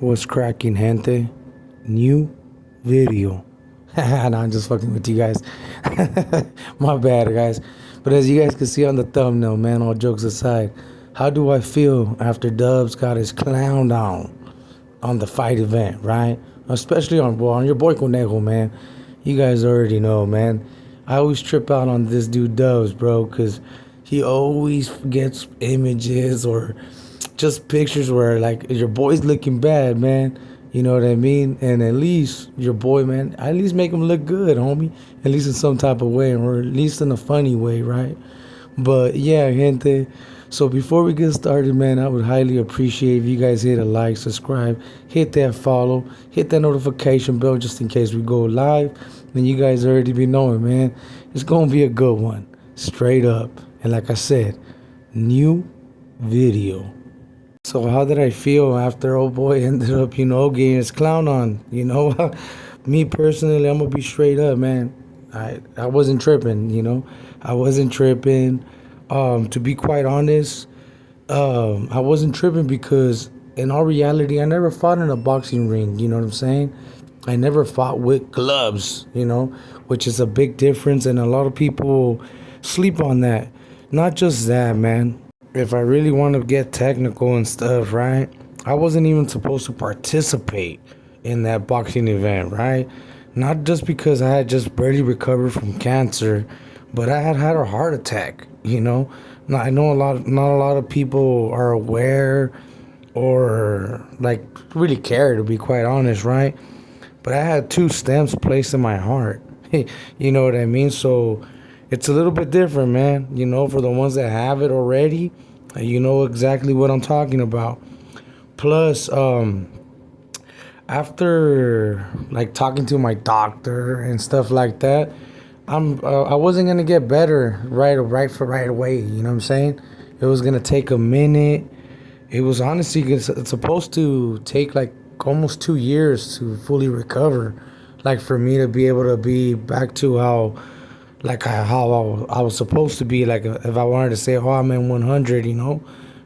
What's cracking, gente? New video. No, I'm just fucking with you guys. My bad, guys. But as you guys can see on the thumbnail, man, all jokes aside, how do I feel after Dubs got his clown down on the fight event, right? Especially on your boy Conejo, man. You guys already know, man. I always trip out on this dude Dubs, bro, because he always gets images or just pictures where like your boy's looking bad, man. You know what I mean? And at least your boy, man, at least make him look good, homie. At least in some type of way, or at least in a funny way, right? But yeah, gente. So before we get started, man, I would highly appreciate if you guys hit a like, subscribe, hit that follow, hit that notification bell just in case we go live. Then you guys already be knowing, man. It's gonna be a good one, straight up. And like I said, new video. So how did I feel after old boy ended up, getting his clown on? Me personally, I'm gonna be straight up, man. I wasn't tripping. I wasn't tripping. To be quite honest, I wasn't tripping because in all reality, I never fought in a boxing ring. You know what I'm saying? I never fought with gloves. Which is a big difference, and a lot of people sleep on that. Not just that, man. If I really want to get technical and stuff, right? I wasn't even supposed to participate in that boxing event, right? Not just because I had just barely recovered from cancer, but I had a heart attack. Now, I know not a lot of people are aware or like really care, to be quite honest, right? But I had 2 stents placed in my heart. You know what I mean? So it's a little bit different, man. For the ones that have it already, you know exactly what I'm talking about. Plus, after like talking to my doctor and stuff like that, I wasn't gonna get better right away. You know what I'm saying? It was gonna take a minute. It was honestly it's supposed to take like almost 2 years to fully recover, like for me to be able to be back to how I was supposed to be, like if I wanted to say, oh, I'm in 100,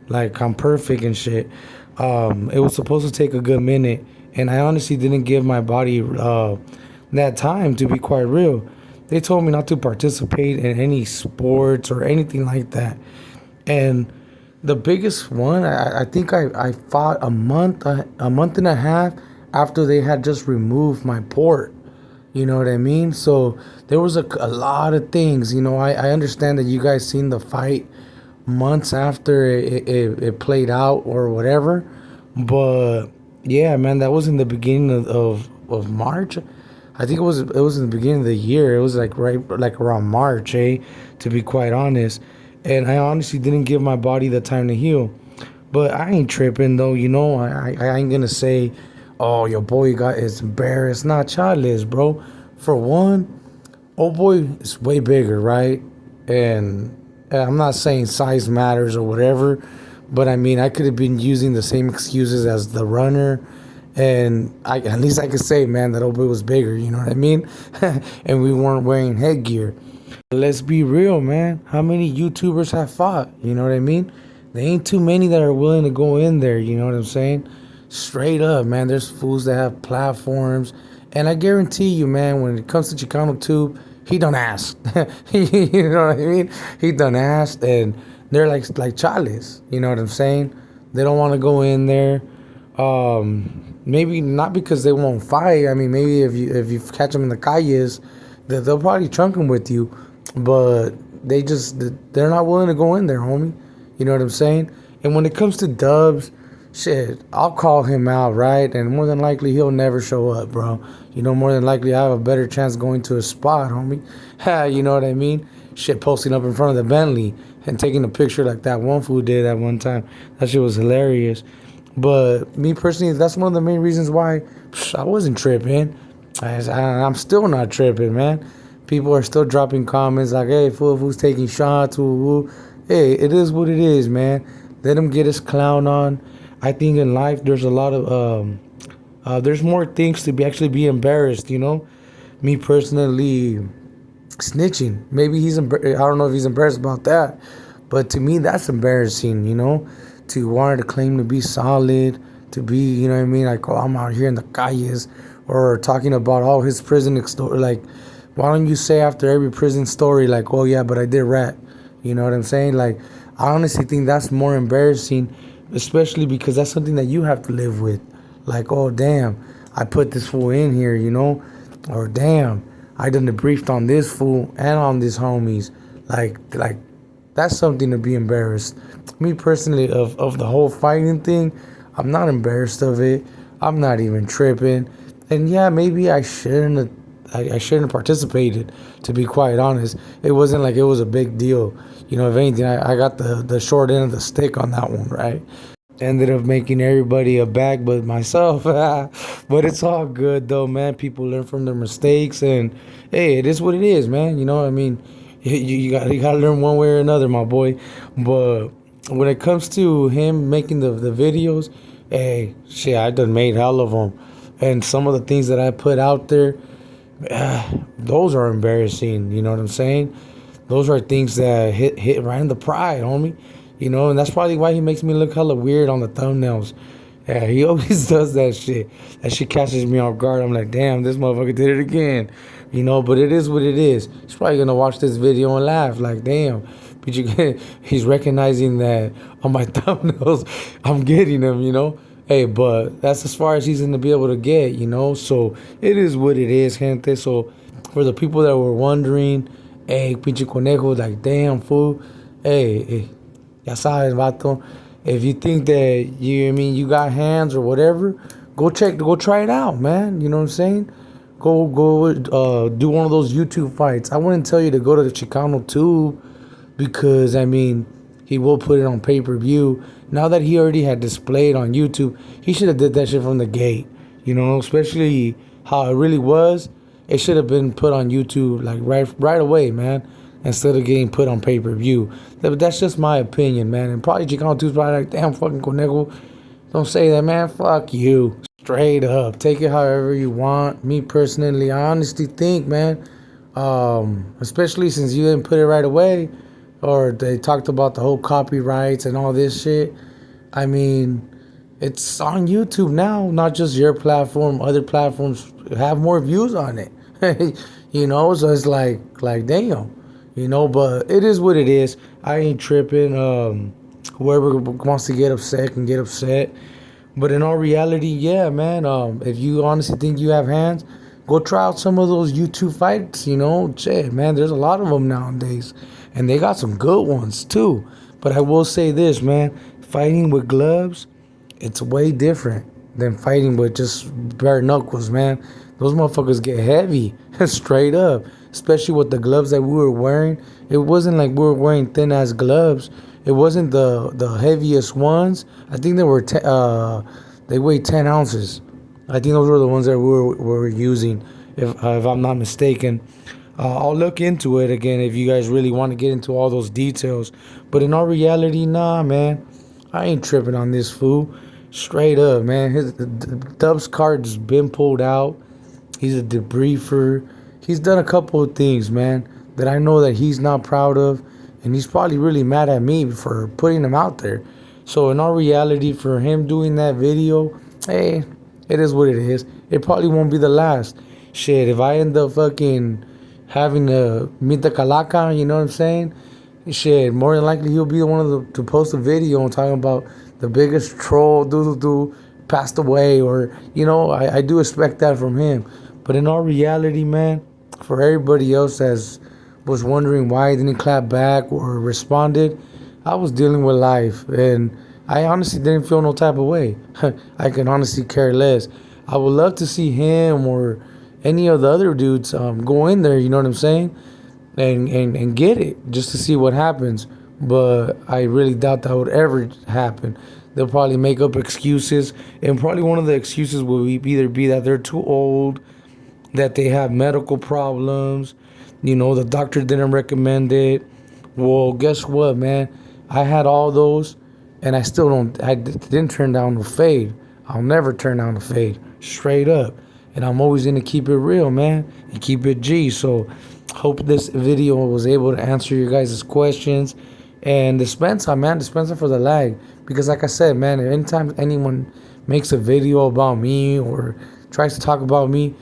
like I'm perfect and shit. It was supposed to take a good minute, and I honestly didn't give my body that time, to be quite real. They told me not to participate in any sports or anything like that. And the biggest one, I think I fought a month and a half after they had just removed my port. You know what I mean? So there was a lot of things. I understand that you guys seen the fight months after it played out or whatever. But yeah, man, that was in the beginning of March. I think it was in the beginning of the year. It was like like around March, to be quite honest. And I honestly didn't give my body the time to heal. But I ain't tripping though, I ain't gonna say, oh, your boy is embarrassed. Nah, child is, bro. For one, old boy is way bigger, right? And I'm not saying size matters or whatever, but I mean, I could have been using the same excuses as the runner. And at least I could say, man, that old boy was bigger, you know what I mean? And we weren't wearing headgear. Let's be real, man. How many YouTubers have fought? You know what I mean? There ain't too many that are willing to go in there, you know what I'm saying? Straight up, man. There's fools that have platforms. And I guarantee you, man, when it comes to Chicano Tube, he done asked. You know what I mean? He done asked, and they're like chales. You know what I'm saying? They don't want to go in there. Maybe not because they won't fight. I mean, maybe if you catch them in the calles, they'll probably trunk them with you. But they're not willing to go in there, homie. You know what I'm saying? And when it comes to Dubs, shit, I'll call him out, right? And more than likely, he'll never show up, bro. More than likely, I have a better chance going to a spot, homie. You know what I mean? Shit, posting up in front of the Bentley and taking a picture like that one fool did at one time. That shit was hilarious. But me personally, that's one of the main reasons why I wasn't tripping. I'm still not tripping, man. People are still dropping comments like, hey, fool's taking shots, woo, woo. Hey, it is what it is, man. Let him get his clown on. I think in life there's a lot of there's more things to be embarrassed. Me personally, snitching. Maybe I don't know if he's embarrassed about that, but to me that's embarrassing. To want to claim to be solid, to be, you know what I mean? Like, oh, I'm out here in the calles, or talking about all his prison story. Like, why don't you say after every prison story, like, oh yeah, but I did rap? You know what I'm saying? Like, I honestly think that's more embarrassing, especially because that's something that you have to live with. Like, oh damn, I put this fool in here, you know, or damn, I done debriefed on this fool and on these homies. Like that's something to be embarrassed. Me personally, of the whole fighting thing, I'm not embarrassed of it. I'm not even tripping. And yeah, maybe I shouldn't have. I shouldn't have participated. To be quite honest, it wasn't like it was a big deal. You know, if anything, I got the short end of the stick on that one, right? Ended up making everybody a bag but myself. But it's all good though, man. People learn from their mistakes, and hey, it is what it is, man. You know, I mean, you got to learn one way or another, my boy. But when it comes to him making the videos, hey, shit, I done made hell of them, and some of the things that I put out there, those are embarrassing. You know what I'm saying? Those are things that hit right in the pride, homie. You know, and that's probably why he makes me look hella weird on the thumbnails. Yeah, he always does that shit. That shit catches me off guard. I'm like, damn, this motherfucker did it again. You know, but it is what it is. He's probably gonna watch this video and laugh, like, damn. But he's recognizing that on my thumbnails, I'm getting him, you know. Hey, but that's as far as he's gonna be able to get, you know. So it is what it is, gente. So for the people that were wondering, hey, pinche conejo, like, damn, fool. Hey, ya sabes, vato. If you think that I mean, you got hands or whatever, go try it out, man. You know what I'm saying? Go, do one of those YouTube fights. I wouldn't tell you to go to the Chicano tube because I mean, he will put it on pay-per-view. Now that he already had displayed on YouTube, he should have did that shit from the gate. You know, especially how it really was. It should have been put on YouTube like right away, man, instead of getting put on pay-per-view. But that's just my opinion, man. And probably Chicano 2's probably like, damn, fucking Conejo, don't say that, man. Fuck you. Straight up. Take it however you want. Me personally, I honestly think, man, especially since you didn't put it right away, or they talked about the whole copyrights and all this shit. I mean, it's on YouTube now, not just your platform. Other platforms have more views on it. You know, so it's like damn, you know. But it is what it is. I ain't tripping. Whoever wants to get upset can get upset. But in all reality, yeah, man. If you honestly think you have hands, go try out some of those YouTube fights. You know, shit, man. There's a lot of them nowadays, and they got some good ones too. But I will say this, man. Fighting with gloves, it's way different than fighting with just bare knuckles, man. Those motherfuckers get heavy, straight up. Especially with the gloves that we were wearing. It wasn't like we were wearing thin ass gloves. It wasn't the heaviest ones. I think they weighed 10 ounces. I think those were the ones that we were using, if I'm not mistaken. I'll look into it again if you guys really want to get into all those details. But in all reality, nah, man. I ain't tripping on this fool. Straight up, man. Dub's card's been pulled out. He's a debriefer. He's done a couple of things, man, that I know that he's not proud of. And he's probably really mad at me for putting him out there. So in all reality, for him doing that video, hey, it is what it is. It probably won't be the last. Shit, if I end up fucking having to meet the calaca, you know what I'm saying? Shit, more than likely he'll be the one to post a video and talking about the biggest troll passed away, or you know, I do expect that from him. But in all reality, man, for everybody else that was wondering why I didn't clap back or responded, I was dealing with life, and I honestly didn't feel no type of way. I can honestly care less. I would love to see him or any of the other dudes go in there. You know what I'm saying? And get it just to see what happens. But I really doubt that would ever happen. They'll probably make up excuses, and probably one of the excuses will either be that they're too old, that they have medical problems, you know, the doctor didn't recommend it. Well, guess what, man? I had all those, and I didn't turn down the fade. I'll never turn down the fade, straight up. And I'm always gonna keep it real, man, and keep it G. So hope this video was able to answer your guys' questions. And dispensa, man, dispensa for the lag. Because like I said, man, anytime anyone makes a video about me or tries to talk about me,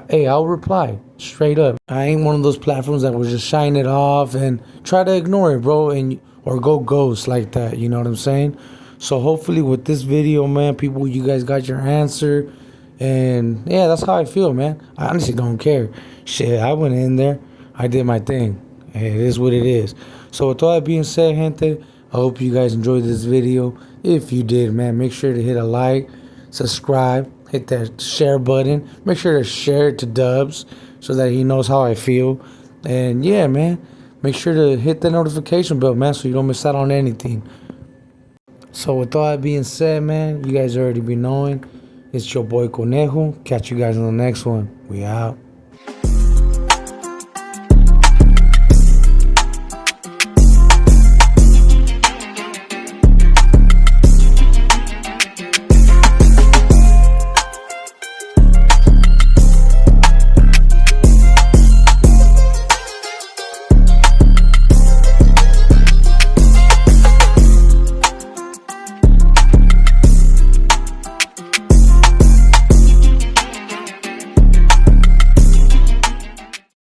hey, I'll reply straight up. I ain't one of those platforms that will just shine it off and try to ignore it, bro, and or go ghost like that. You know what I'm saying? So hopefully with this video, man, people, you guys got your answer. And yeah, that's how I feel, man. I honestly don't care. Shit, I went in there, I did my thing. Hey, it is what it is. So with all that being said, gente, I hope you guys enjoyed this video. If you did, man, make sure to hit a like, subscribe, hit that share button. Make sure to share it to Dubs so that he knows how I feel. And yeah, man, make sure to hit the notification bell, man, so you don't miss out on anything. So with all that being said, man, you guys already be knowing. It's your boy Conejo. Catch you guys on the next one. We out.